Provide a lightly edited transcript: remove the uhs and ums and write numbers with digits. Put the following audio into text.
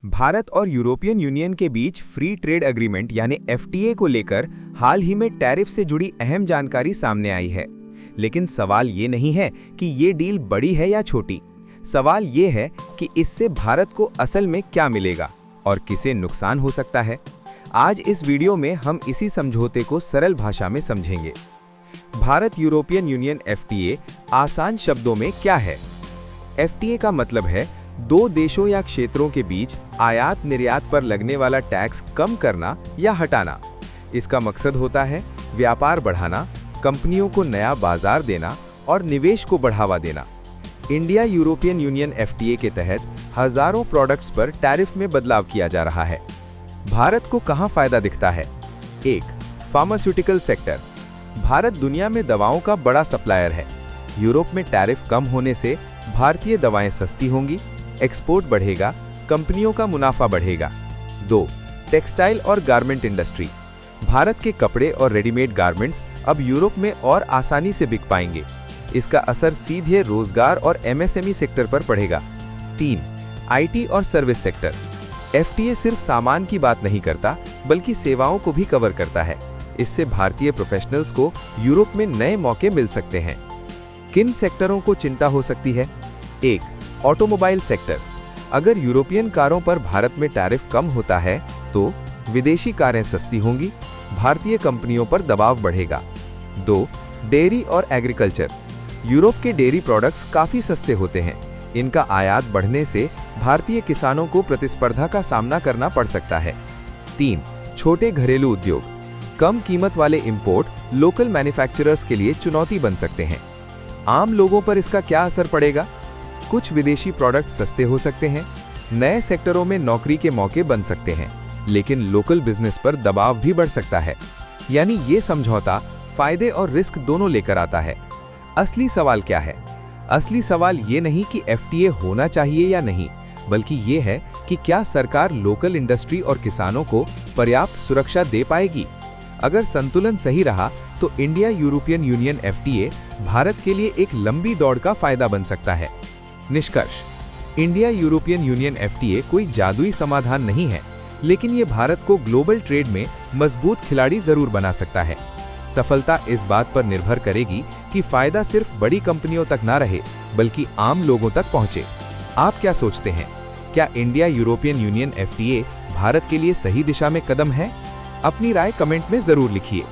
भारत और European union के बीच free trade agreement यानी एफटीए को लेकर हाल ही में टैरिफ से जुड़ी अहम जानकारी सामने आई है। लेकिन सवाल ये नहीं है कि ये डील बड़ी है या छोटी। सवाल ये है कि इससे भारत को असल में क्या मिलेगा और किसे नुकसान हो सकता है। आज इस वीडियो में हम इसी समझौते को सरल भाषा में समझेंगे। भारत यूरोपियन यूनियन एफटीए आसान शब्दों में क्या है? एफटीए का मतलब है दो देशों या क्षेत्रों के बीच आयात निर्यात पर लगने वाला टैक्स कम करना या हटाना। इसका मकसद होता है व्यापार बढ़ाना, कंपनियों को नया बाजार देना और निवेश को बढ़ावा देना। इंडिया यूरोपियन यूनियन एफटीए के तहत हजारों प्रोडक्ट्स पर टैरिफ में बदलाव किया जा रहा है। भारत को कहां फायदा दिखता है? 1. Pharmaceutical sector. भारत दुनिया में दवाओं का बड़ा सप्लायर है। यूरोप में टैरिफ कम होने से भारतीय दवाएं सस्ती होंगी, एक्सपोर्ट बढ़ेगा, कंपनियों का मुनाफा बढ़ेगा। 2. टेक्सटाइल और गारमेंट इंडस्ट्री। भारत के कपड़े और रेडीमेड गारमेंट्स अब यूरोप में और आसानी से बिक पाएंगे। इसका असर सीधे रोजगार और एमएसएमई सेक्टर पर पड़ेगा। 3. आईटी और सर्विस सेक्टर। एफटीए सिर्फ सामान की बात नहीं करता बल्कि सेवाओं को भी कवर करता है। इससे भारतीय प्रोफेशनल्स को यूरोप में नए मौके मिल सकते हैं। किन सेक्टरों को चिंता हो सकती है? 1. Automobile sector. अगर यूरोपियन कारों पर भारत में टैरिफ कम होता है तो विदेशी कारें सस्ती होंगी, भारतीय कंपनियों पर दबाव बढ़ेगा। 2. डेयरी और एग्रीकल्चर। यूरोप के डेयरी प्रोडक्ट्स काफ़ी सस्ते होते हैं। इनका आयात बढ़ने से भारतीय किसानों को प्रतिस्पर्धा का सामना करना पड़ सकता है। 3. छोटे घरेलू उद्योग। कम कीमत वाले इंपोर्ट लोकल मैन्युफैक्चरर्स के लिए चुनौती बन सकते हैं। आम लोगों पर इसका क्या असर पड़ेगा? कुछ विदेशी प्रोडक्ट सस्ते हो सकते हैं, नए सेक्टरों में नौकरी के मौके बन सकते हैं, लेकिन लोकल बिजनेस पर दबाव भी बढ़ सकता है। यानी ये समझौता फायदे और रिस्क दोनों लेकर आता है। असली सवाल क्या है? असली सवाल ये नहीं कि एफटीए होना चाहिए या नहीं, बल्कि ये है कि क्या सरकार लोकल इंडस्ट्री और किसानों को पर्याप्त सुरक्षा दे पाएगी। अगर संतुलन सही रहा तो India European union FTA Bharat के लिए एक लंबी दौड़ का फायदा बन सकता है। निष्कर्ष: इंडिया यूरोपियन यूनियन एफटीए कोई जादुई समाधान नहीं है, लेकिन ये भारत को ग्लोबल ट्रेड में मजबूत खिलाड़ी जरूर बना सकता है। सफलता इस बात पर निर्भर करेगी कि फायदा सिर्फ बड़ी कंपनियों तक ना रहे बल्कि आम लोगों तक पहुंचे। आप क्या सोचते हैं? क्या India European union FTA Bharat के लिए सही दिशा में कदम है? अपनी राय कमेंट में जरूर लिखिए।